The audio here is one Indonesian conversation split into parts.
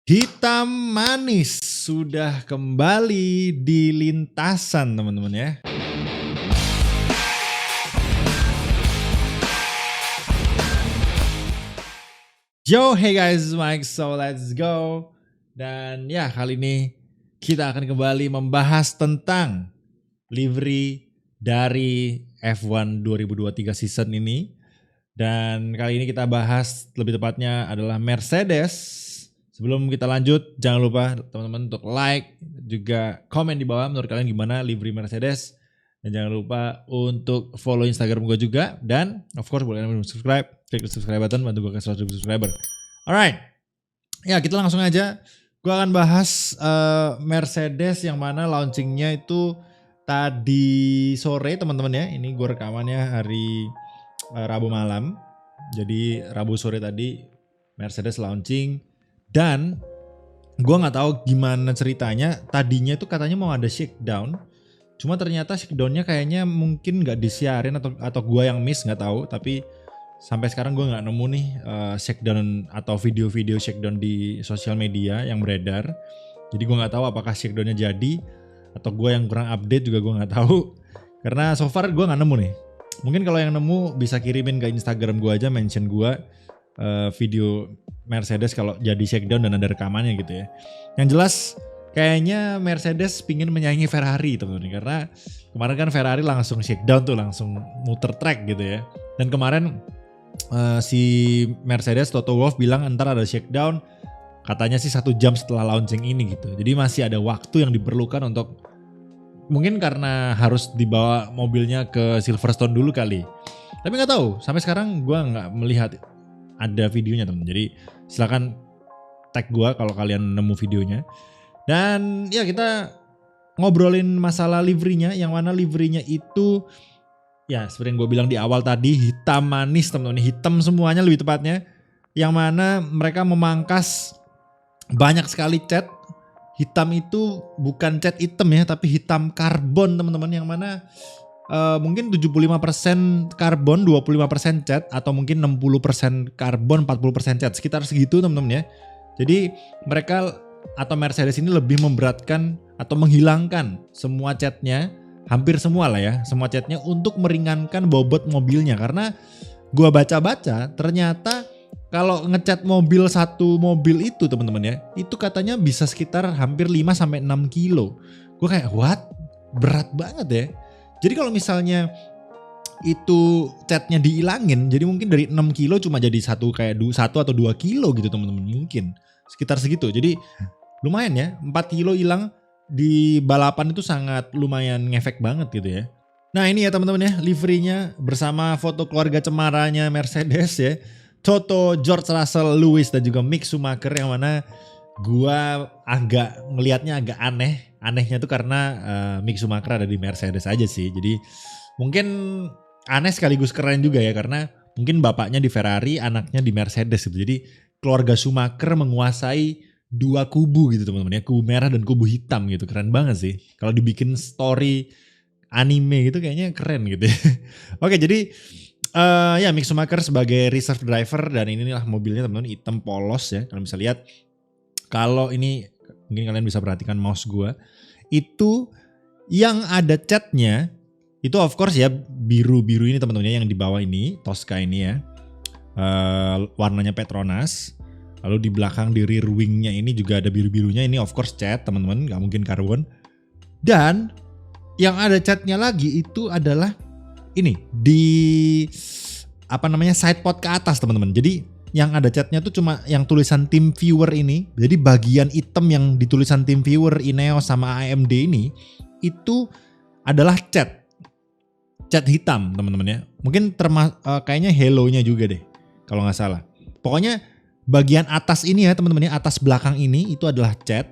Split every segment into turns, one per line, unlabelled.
Hitam manis sudah kembali di lintasan teman-teman ya. Yo, hey guys, Mike, so let's go. Dan ya kali ini kita akan kembali membahas tentang livery dari F1 2023 season ini. Dan kali ini kita bahas lebih tepatnya adalah Mercedes. Sebelum kita lanjut, jangan lupa teman-teman untuk like, juga komen di bawah menurut kalian gimana livery Mercedes. Dan jangan lupa untuk follow Instagram gue juga. Dan of course boleh subscribe, klik subscribe button, bantu gue ke 100.000 subscriber. Alright, ya kita langsung aja. Gue akan bahas Mercedes yang mana launchingnya itu tadi sore teman-teman ya. Ini gue rekamannya hari Rabu malam. Jadi Rabu sore tadi Mercedes launching. Dan gue nggak tahu gimana ceritanya. Tadinya itu katanya mau ada shakedown, cuma ternyata shakedownnya kayaknya mungkin nggak disiarin atau gue yang miss, nggak tahu. Tapi sampai sekarang gue nggak nemu nih shakedown atau video-video shakedown di sosial media yang beredar. Jadi gue nggak tahu apakah shakedownnya jadi atau gue yang kurang update juga gue nggak tahu. Karena so far gue nggak nemu nih. Mungkin kalau yang nemu bisa kirimin ke Instagram gue aja, mention gue video Mercedes kalau jadi shakedown dan ada rekamannya gitu ya. Yang jelas kayaknya Mercedes pingin menyaingi Ferrari teman-teman, karena kemarin kan Ferrari langsung shakedown tuh, langsung muter track gitu ya. Dan kemarin si Mercedes Toto Wolff bilang ntar ada shakedown, katanya sih 1 jam setelah launching ini gitu. Jadi masih ada waktu yang diperlukan untuk, mungkin karena harus dibawa mobilnya ke Silverstone dulu kali. Tapi nggak tahu, sampai sekarang gue nggak melihat ada videonya teman. Jadi silakan tag gue kalau kalian nemu videonya. Dan ya kita ngobrolin masalah liverynya, yang mana liverynya itu ya seperti yang gue bilang di awal tadi, hitam manis teman-teman, hitam semuanya lebih tepatnya. Yang mana mereka memangkas banyak sekali cat. Hitam itu bukan cat hitam ya, tapi hitam karbon teman-teman, yang mana mungkin 75% karbon, 25% cat, atau mungkin 60% karbon, 40% cat, sekitar segitu teman-teman ya. Jadi mereka atau Mercedes ini lebih memberatkan atau menghilangkan semua catnya, hampir semua lah ya, semua catnya untuk meringankan bobot mobilnya. Karena gua baca-baca ternyata kalau ngecat mobil satu mobil itu teman-teman ya, itu katanya bisa sekitar hampir 5-6 kilo. Gue kayak what? Berat banget ya. Jadi kalau misalnya itu catnya dihilangin, jadi mungkin dari 6 kilo cuma jadi 1 atau 2 kilo gitu teman-teman, mungkin sekitar segitu. Jadi lumayan ya, 4 kilo hilang di balapan itu sangat lumayan ngefek banget gitu ya. Nah ini ya teman-teman ya, liverynya bersama foto keluarga cemaranya Mercedes ya. Toto, George Russell, Lewis, dan juga Mick Schumacher, yang mana gua agak ngelihatnya agak aneh. Anehnya tuh karena Mick Schumacher ada di Mercedes aja sih. Jadi mungkin aneh sekaligus keren juga ya, karena mungkin bapaknya di Ferrari, anaknya di Mercedes gitu. Jadi keluarga Schumacher menguasai 2 kubu gitu teman-teman ya, kubu merah dan kubu hitam gitu. Keren banget sih. Kalau dibikin story anime gitu kayaknya keren gitu ya. Oke, jadi ya Mick Schumacher sebagai reserve driver, dan inilah mobilnya teman-teman, hitam polos ya. Kalian bisa lihat. Kalau ini mungkin kalian bisa perhatikan mouse gue, itu yang ada catnya itu of course ya biru-biru ini teman-teman ya, yang di bawah ini Tosca ini ya, warnanya Petronas. Lalu di belakang di rear wingnya ini juga ada biru-birunya, ini of course cat teman-teman, nggak mungkin karbon. Dan yang ada catnya lagi itu adalah ini di sidepod ke atas teman-teman. Jadi yang ada catnya tuh cuma yang tulisan Team Viewer ini. Jadi bagian hitam yang ditulisan Team Viewer, Ineos sama AMD ini, itu adalah cat hitam teman-teman ya. Mungkin kayaknya halo-nya juga deh kalau nggak salah. Pokoknya bagian atas ini ya teman-teman ya, atas belakang ini itu adalah cat.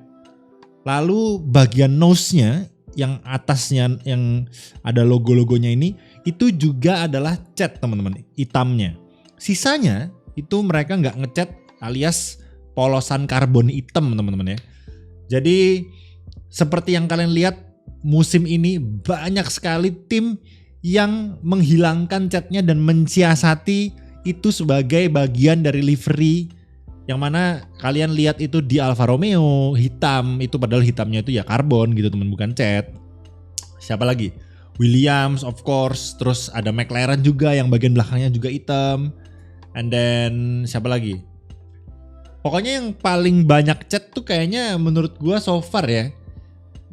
Lalu bagian nose-nya yang atasnya yang ada logo-logonya ini, itu juga adalah cat teman-teman, hitamnya. Sisanya itu mereka nggak ngecat, alias polosan karbon hitam teman-teman ya. Jadi seperti yang kalian lihat, musim ini banyak sekali tim yang menghilangkan catnya dan mensiasati itu sebagai bagian dari livery yang mana kalian lihat itu di Alfa Romeo hitam, itu padahal hitamnya itu ya karbon gitu teman, bukan cat. Siapa lagi? Williams of course, terus ada McLaren juga yang bagian belakangnya juga hitam. And then siapa lagi? Pokoknya yang paling banyak cat tuh kayaknya menurut gua so far ya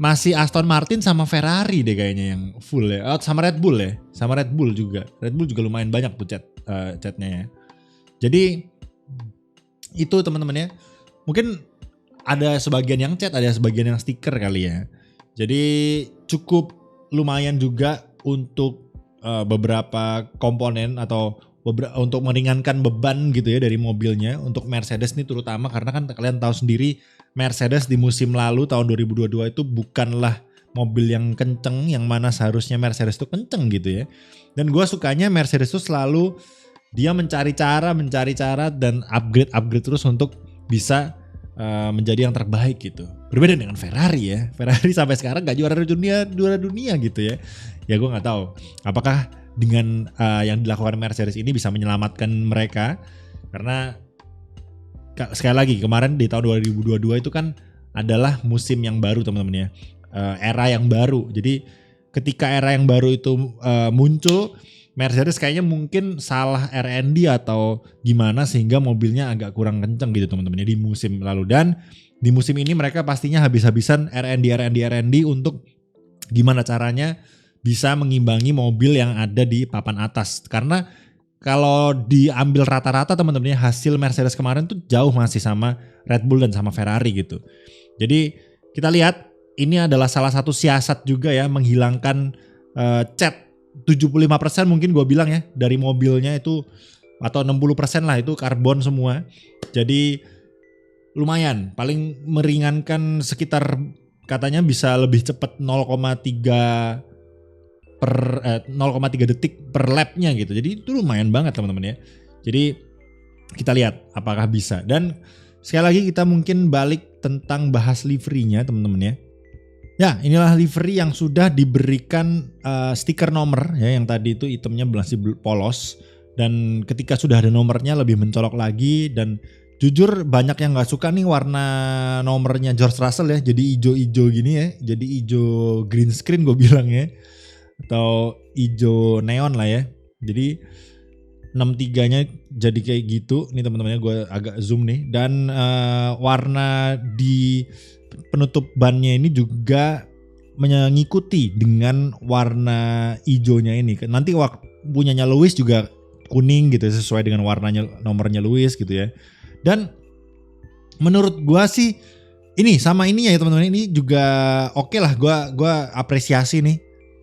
masih Aston Martin sama Ferrari deh kayaknya yang full ya. Oh, sama Red Bull ya, sama Red Bull juga. Red Bull juga lumayan banyak tuh catnya ya. Jadi itu teman-teman ya. Mungkin ada sebagian yang cat, ada sebagian yang stiker kali ya. Jadi cukup lumayan juga untuk beberapa komponen atau untuk meringankan beban gitu ya dari mobilnya untuk Mercedes nih terutama, karena kan kalian tahu sendiri Mercedes di musim lalu tahun 2022 itu bukanlah mobil yang kenceng, yang mana seharusnya Mercedes itu kenceng gitu ya. Dan gue sukanya Mercedes itu selalu dia mencari cara dan upgrade terus untuk bisa menjadi yang terbaik gitu. Berbeda dengan Ferrari ya. Ferrari sampai sekarang gak juara dunia gitu ya. Ya gue gak tahu apakah dengan yang dilakukan Mercedes ini bisa menyelamatkan mereka, karena sekali lagi kemarin di tahun 2022 itu kan adalah musim yang baru teman-teman ya, era yang baru. Jadi ketika era yang baru itu muncul, Mercedes kayaknya mungkin salah R&D atau gimana sehingga mobilnya agak kurang kenceng gitu teman-teman ya di musim lalu. Dan di musim ini mereka pastinya habis-habisan R&D untuk gimana caranya bisa mengimbangi mobil yang ada di papan atas. Karena kalau diambil rata-rata teman-teman ya, hasil Mercedes kemarin tuh jauh masih sama Red Bull dan sama Ferrari gitu. Jadi kita lihat ini adalah salah satu siasat juga ya, menghilangkan cat 75% mungkin gue bilang ya dari mobilnya itu, atau 60% lah itu karbon semua. Jadi lumayan, paling meringankan sekitar katanya bisa lebih cepat 0,3 detik per lapnya gitu. Jadi itu lumayan banget teman-teman ya. Jadi kita lihat apakah bisa. Dan sekali lagi kita mungkin balik tentang bahas liverynya teman-teman ya. Ya inilah livery yang sudah diberikan stiker nomor ya, yang tadi itu itemnya masih polos. Dan ketika sudah ada nomornya lebih mencolok lagi. Dan jujur banyak yang gak suka nih warna nomornya George Russell ya. Jadi hijau-hijau gini ya. Jadi hijau green screen gue bilang ya, atau hijau neon lah ya. Jadi 63-nya jadi kayak gitu. Nih teman-temannya gue agak zoom nih. Dan warna di penutup bannya ini juga mengikuti dengan warna hijaunya ini. Nanti punyanya Lewis juga kuning gitu sesuai dengan warnanya nomornya Lewis gitu ya. Dan menurut gue sih ini sama ininya ya teman-teman, ini juga oke lah. Gue apresiasi nih.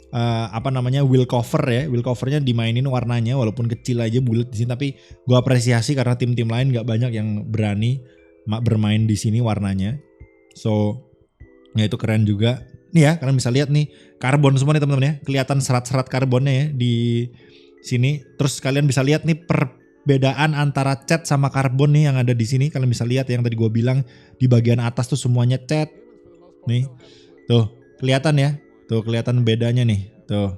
Wheel cover ya, wheel covernya dimainin warnanya walaupun kecil aja bulat di sini, tapi gue apresiasi karena tim-tim lain nggak banyak yang berani bermain di sini warnanya. So ya itu keren juga nih ya, kalian bisa lihat nih karbon semua nih teman-teman ya, kelihatan serat-serat karbonnya ya di sini. Terus kalian bisa lihat nih perbedaan antara cat sama karbon nih yang ada di sini. Kalian bisa lihat yang tadi gue bilang di bagian atas tuh semuanya cat nih, tuh kelihatan ya. Tuh kelihatan bedanya nih. Tuh.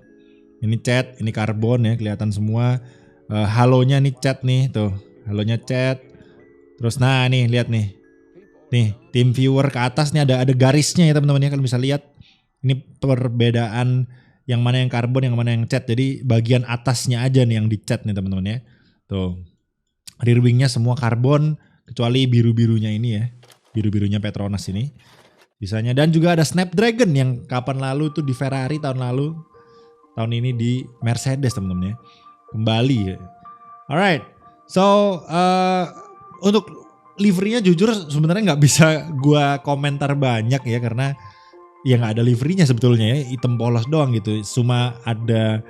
Ini cat, ini karbon ya, kelihatan semua. Halonya nih cat nih, tuh. Halonya cat. Terus nah nih lihat nih. Nih, tim viewer ke atas nih ada garisnya ya teman-teman ya, kalian bisa lihat. Ini perbedaan yang mana yang karbon, yang mana yang cat. Jadi bagian atasnya aja nih yang dicat nih teman-teman ya. Tuh. Rear wingnya semua karbon kecuali biru-birunya ini ya. Biru-birunya Petronas ini. Bisanya. Dan juga ada Snapdragon yang kapan lalu tuh di Ferrari tahun lalu, tahun ini di Mercedes teman-teman ya, kembali ya. Alright, so untuk liverynya jujur sebenarnya nggak bisa gua komentar banyak ya, karena ya nggak ada liverynya sebetulnya ya, hitam polos doang gitu. Cuma ada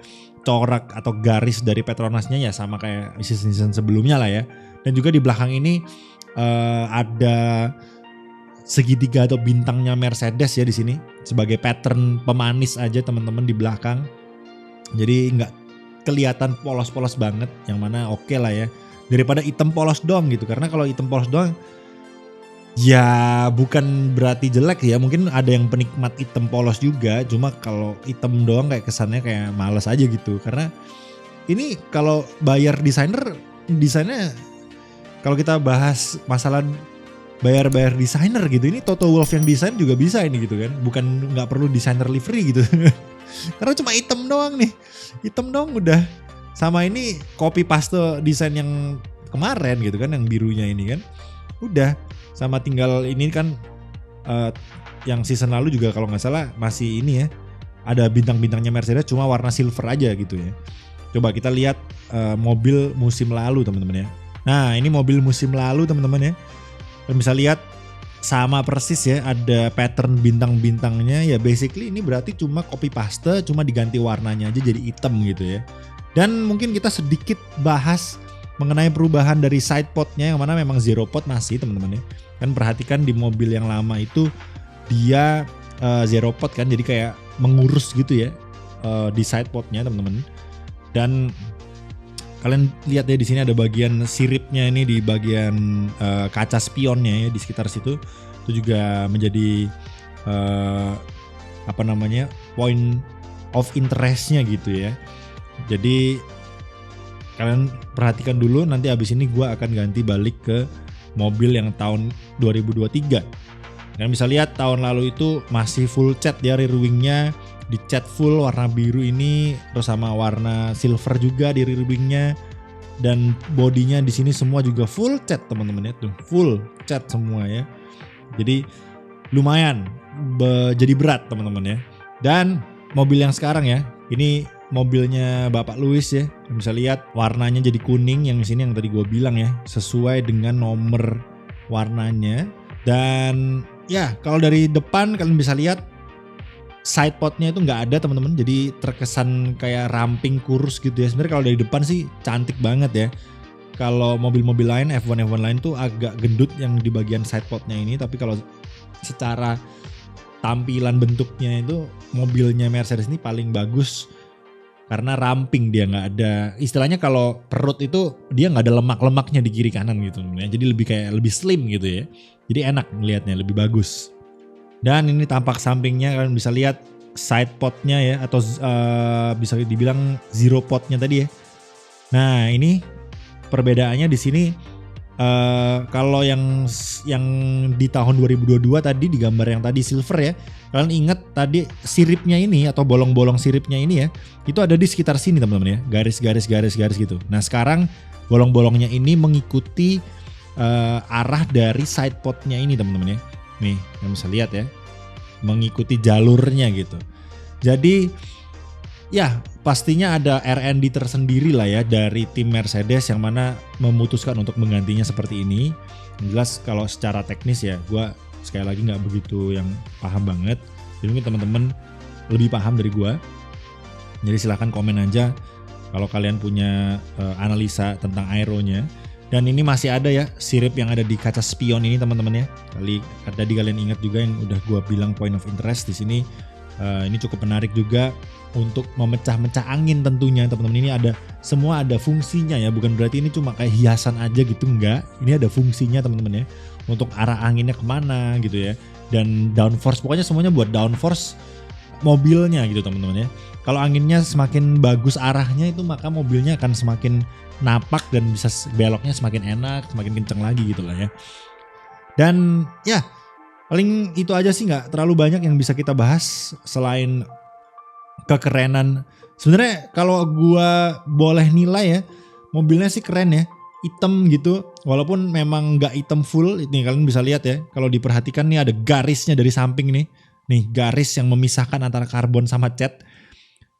corak atau garis dari Petronasnya ya sama kayak season sebelumnya lah ya. Dan juga di belakang ini ada segitiga atau bintangnya Mercedes ya di sini sebagai pattern pemanis aja teman-teman di belakang. Jadi nggak kelihatan polos-polos banget, yang mana oke lah ya, daripada hitam polos doang gitu. Karena kalau hitam polos doang ya bukan berarti jelek ya, mungkin ada yang penikmat hitam polos juga, cuma kalau hitam doang kayak kesannya kayak males aja gitu. Karena ini kalau bayar desainnya kalau kita bahas masalah bayar desainer gitu, ini Toto Wolff yang desain juga bisa ini gitu kan, bukan nggak perlu desainer livery gitu. Karena cuma item doang nih, item doang udah. Sama ini copy paste desain yang kemarin gitu kan, yang birunya ini kan, udah. Sama tinggal ini kan yang season lalu juga kalau nggak salah masih ini ya, ada bintang-bintangnya Mercedes cuma warna silver aja gitu ya. Coba kita lihat mobil musim lalu teman-teman ya. Nah ini mobil musim lalu teman-teman ya. Kalian bisa lihat sama persis ya, ada pattern bintang-bintangnya ya. Basically ini berarti cuma copy paste, cuma diganti warnanya aja jadi hitam gitu ya. Dan mungkin kita sedikit bahas mengenai perubahan dari side podnya, yang mana memang zero pod masih teman-teman ya. Kan perhatikan di mobil yang lama itu dia zero pod kan, jadi kayak mengurus gitu ya di side podnya teman-teman. Dan kalian lihat ya di sini ada bagian siripnya ini di bagian kaca spionnya ya, di sekitar situ. Itu juga menjadi point of interestnya gitu ya. Jadi kalian perhatikan dulu, nanti abis ini gue akan ganti balik ke mobil yang tahun 2023. Kalian bisa lihat tahun lalu itu masih full cat ya, rear wingnya dicat full warna biru ini, terus sama warna silver juga di rear wingnya, dan bodinya di sini semua juga full cat teman-teman ya, tuh full cat semua ya. Jadi lumayan jadi berat teman-teman ya. Dan mobil yang sekarang ya, ini mobilnya Bapak Louis ya, bisa lihat warnanya jadi kuning yang di sini yang tadi gue bilang ya, sesuai dengan nomor warnanya. Dan ya kalau dari depan kalian bisa lihat side podnya itu nggak ada teman-teman, jadi terkesan kayak ramping kurus gitu ya. Sebenarnya kalau dari depan sih cantik banget ya. Kalau mobil-mobil lain F1 lain tuh agak gendut yang di bagian side podnya ini, tapi kalau secara tampilan bentuknya itu mobilnya Mercedes ini paling bagus. Karena ramping, dia nggak ada, istilahnya kalau perut itu dia nggak ada lemak-lemaknya di kiri kanan gitu ya. Jadi lebih slim gitu ya. Jadi enak ngelihatnya, lebih bagus. Dan ini tampak sampingnya, kalian bisa lihat side podnya ya, atau bisa dibilang zero podnya tadi ya. Nah ini perbedaannya di sini. Kalau yang di tahun 2022 tadi di gambar yang tadi silver ya, kalian ingat tadi siripnya ini atau bolong-bolong siripnya ini ya, itu ada di sekitar sini teman-teman ya, garis gitu. Nah sekarang bolong-bolongnya ini mengikuti arah dari side podnya ini teman-teman ya. Nih kalian bisa lihat ya, mengikuti jalurnya gitu. Jadi ya pastinya ada R&D tersendiri lah ya dari tim Mercedes yang mana memutuskan untuk menggantinya seperti ini. Yang jelas kalau secara teknis ya gue sekali lagi gak begitu yang paham banget. Jadi mungkin teman-teman lebih paham dari gue. Jadi silahkan komen aja kalau kalian punya analisa tentang aeronya. Dan ini masih ada ya sirip yang ada di kaca spion ini teman-teman ya. Tadi kalian ingat juga yang udah gue bilang point of interest di sini. Ini cukup menarik juga untuk memecah-mecah angin tentunya teman-teman. Ini semua ada fungsinya ya, bukan berarti ini cuma kayak hiasan aja gitu, enggak. Ini ada fungsinya teman-teman ya, untuk arah anginnya kemana gitu ya. Dan downforce, pokoknya semuanya buat downforce mobilnya gitu teman-teman ya. Kalau anginnya semakin bagus arahnya itu, maka mobilnya akan semakin napak dan bisa beloknya semakin enak, semakin kenceng lagi gitu lah ya. Dan ya paling itu aja sih, nggak terlalu banyak yang bisa kita bahas selain kekerenan. Sebenarnya kalau gua boleh nilai ya, mobilnya sih keren ya, hitam gitu. Walaupun memang nggak hitam full, ini kalian bisa lihat ya. Kalau diperhatikan nih ada garisnya dari samping nih garis yang memisahkan antara karbon sama cat.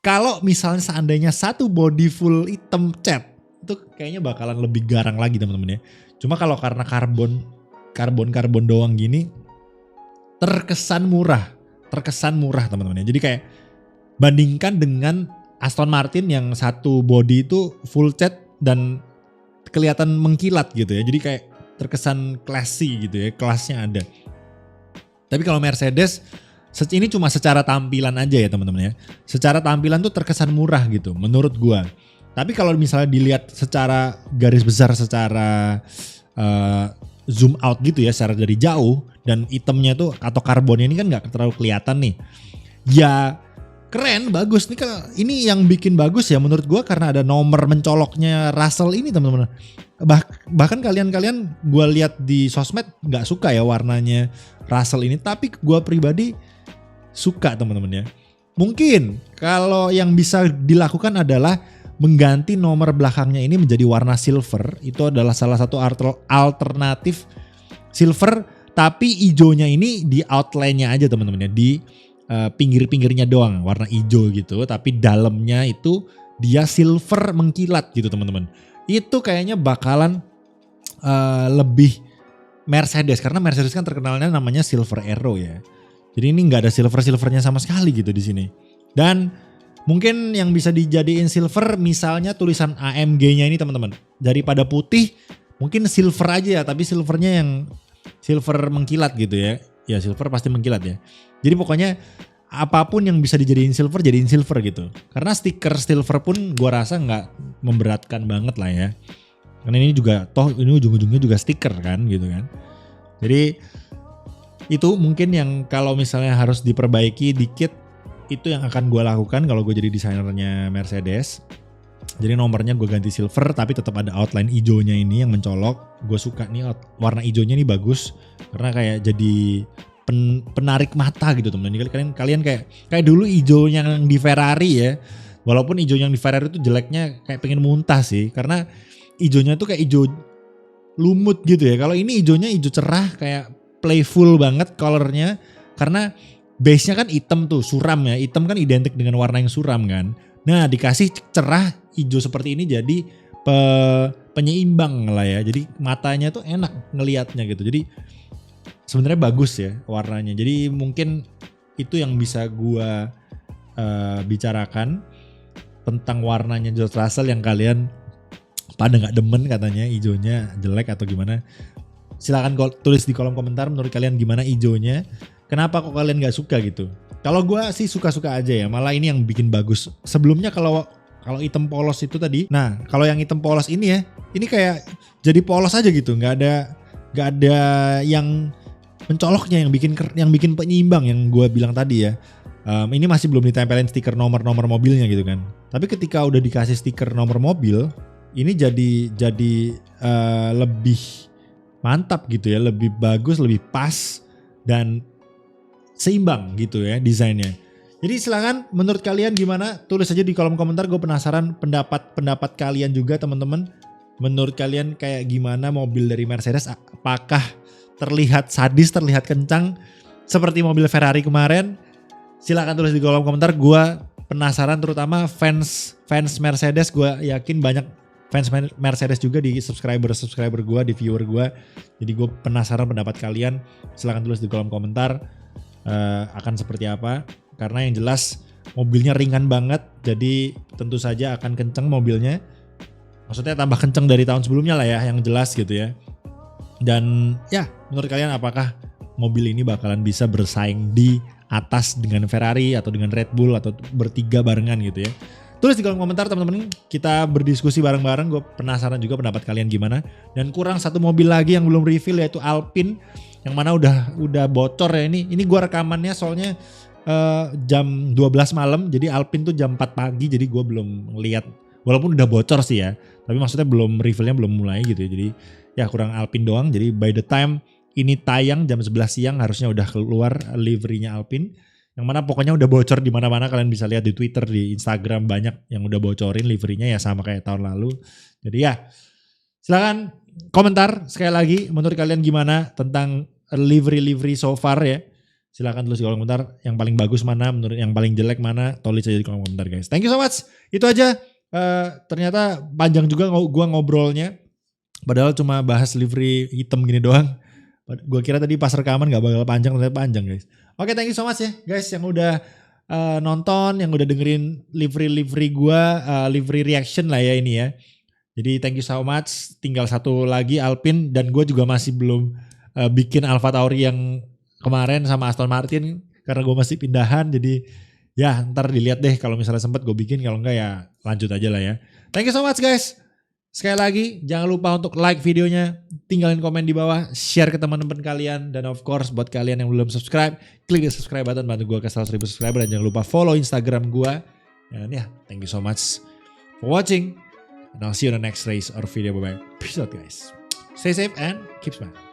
Kalau misalnya seandainya satu body full hitam cat, itu kayaknya bakalan lebih garang lagi teman-teman ya. Cuma kalau karena karbon doang gini, terkesan murah teman-teman ya. Jadi kayak bandingkan dengan Aston Martin yang satu body itu full cat dan kelihatan mengkilat gitu ya. Jadi kayak terkesan classy gitu ya, kelasnya ada. Tapi kalau Mercedes ini cuma secara tampilan aja ya teman-teman ya. Secara tampilan tuh terkesan murah gitu menurut gua. Tapi kalau misalnya dilihat secara garis besar, secara zoom out gitu ya, secara dari jauh, dan itemnya tuh atau karbonnya ini kan nggak terlalu kelihatan nih. Ya keren, bagus. Ini yang bikin bagus ya menurut gue karena ada nomor mencoloknya Russell ini teman-teman. Bahkan kalian gue lihat di sosmed nggak suka ya warnanya Russell ini, tapi gue pribadi suka teman-teman ya. Mungkin kalau yang bisa dilakukan adalah mengganti nomor belakangnya ini menjadi warna silver. Itu adalah salah satu alternatif silver, tapi hijaunya ini di outline-nya aja teman-teman ya, di pinggir-pinggirnya doang warna hijau gitu, tapi dalamnya itu dia silver mengkilat gitu teman-teman. Itu kayaknya bakalan lebih Mercedes, karena Mercedes kan terkenalnya namanya Silver Arrow ya. Jadi ini nggak ada silvernya sama sekali gitu di sini. Dan mungkin yang bisa dijadiin silver misalnya tulisan AMG-nya ini teman-teman. Daripada putih mungkin silver aja ya, tapi silvernya yang silver mengkilat gitu ya. Ya silver pasti mengkilat ya. Jadi pokoknya apapun yang bisa dijadiin silver, jadiin silver gitu. Karena stiker silver pun gua rasa nggak memberatkan banget lah ya. Karena ini juga toh ini ujung-ujungnya juga stiker kan gitu kan. Jadi itu mungkin yang kalau misalnya harus diperbaiki dikit, itu yang akan gue lakukan kalau gue jadi desainernya Mercedes. Jadi nomornya gue ganti silver tapi tetap ada outline hijaunya ini yang mencolok. Gue suka nih warna hijaunya nih bagus karena kayak jadi penarik mata gitu teman-teman. Kalian kayak dulu hijaunya yang di Ferrari ya. Walaupun hijau yang di Ferrari itu jeleknya kayak pengen muntah sih, karena hijaunya tuh kayak hijau lumut gitu ya. Kalau ini hijaunya hijau cerah kayak playful banget colornya, karena base-nya kan hitam tuh, suram ya. Hitam kan identik dengan warna yang suram kan. Nah dikasih cerah hijau seperti ini jadi penyeimbang lah ya. Jadi matanya tuh enak ngelihatnya gitu. Jadi sebenarnya bagus ya warnanya. Jadi mungkin itu yang bisa gua bicarakan tentang warnanya George Russell yang kalian pada nggak demen katanya hijaunya jelek atau gimana. Silakan tulis di kolom komentar menurut kalian gimana hijaunya. Kenapa kok kalian nggak suka gitu? Kalau gue sih suka-suka aja ya. Malah ini yang bikin bagus. Sebelumnya kalau hitam polos itu tadi. Nah kalau yang hitam polos ini ya, ini kayak jadi polos aja gitu. Nggak ada yang mencoloknya yang bikin penyeimbang yang gue bilang tadi ya. Ini masih belum ditempelin stiker nomor mobilnya gitu kan. Tapi ketika udah dikasih stiker nomor mobil, ini jadi lebih mantap gitu ya, lebih bagus, lebih pas dan seimbang gitu ya desainnya. Jadi silakan menurut kalian gimana? Tulis aja di kolom komentar. Gue penasaran pendapat kalian juga teman-teman. Menurut kalian kayak gimana mobil dari Mercedes? Apakah terlihat sadis, terlihat kencang seperti mobil Ferrari kemarin? Silakan tulis di kolom komentar. Gue penasaran, terutama fans Mercedes. Gue yakin banyak fans Mercedes juga di subscriber gue, di viewer gue. Jadi gue penasaran pendapat kalian. Silahkan tulis di kolom komentar akan seperti apa. Karena yang jelas mobilnya ringan banget. Jadi tentu saja akan kenceng mobilnya. Maksudnya tambah kenceng dari tahun sebelumnya lah ya, yang jelas gitu ya. Dan ya menurut kalian apakah mobil ini bakalan bisa bersaing di atas dengan Ferrari atau dengan Red Bull atau bertiga barengan gitu ya. Tulis di kolom komentar teman-teman, kita berdiskusi bareng-bareng. Gue penasaran juga pendapat kalian gimana. Dan kurang satu mobil lagi yang belum reveal, yaitu Alpine, yang mana udah bocor ya ini. Ini gue rekamannya soalnya jam 12 malam, jadi Alpine tuh jam 4 pagi, jadi gue belum lihat. Walaupun udah bocor sih ya, tapi maksudnya revealnya belum mulai gitu ya. Jadi ya kurang Alpine doang. Jadi by the time ini tayang jam 11 siang harusnya udah keluar liverynya Alpine. Yang mana pokoknya udah bocor di mana-mana, kalian bisa lihat di Twitter, di Instagram banyak yang udah bocorin liverynya ya sama kayak tahun lalu. Jadi ya silakan komentar sekali lagi menurut kalian gimana tentang livery so far ya. Silakan tulis di kolom komentar yang paling bagus mana, menurut yang paling jelek mana, tulis aja di kolom komentar guys. Thank you so much. Itu aja. Ternyata panjang juga gua ngobrolnya. Padahal cuma bahas livery hitam gini doang. Gue kira tadi pas rekaman gak bakal panjang, ternyata panjang guys. Oke, thank you so much ya guys yang udah nonton, yang udah dengerin livery gue, livery reaction lah ya ini ya. Jadi thank you so much. Tinggal satu lagi Alpine, dan gue juga masih belum bikin Alfa Tauri yang kemarin sama Aston Martin karena gue masih pindahan. Jadi ya ntar dilihat deh, kalau misalnya sempet gue bikin, kalau enggak ya lanjut aja lah ya. Thank you so much guys. Sekali lagi jangan lupa untuk like videonya, tinggalin komen di bawah, share ke teman-teman kalian, dan of course buat kalian yang belum subscribe, klik di subscribe button, bantu gue ke 100.000 subscriber, dan jangan lupa follow Instagram gue. Dan ya, thank you so much for watching, and I'll see you on the next race or video. Bye bye. Peace out guys. Stay safe and keep smiling.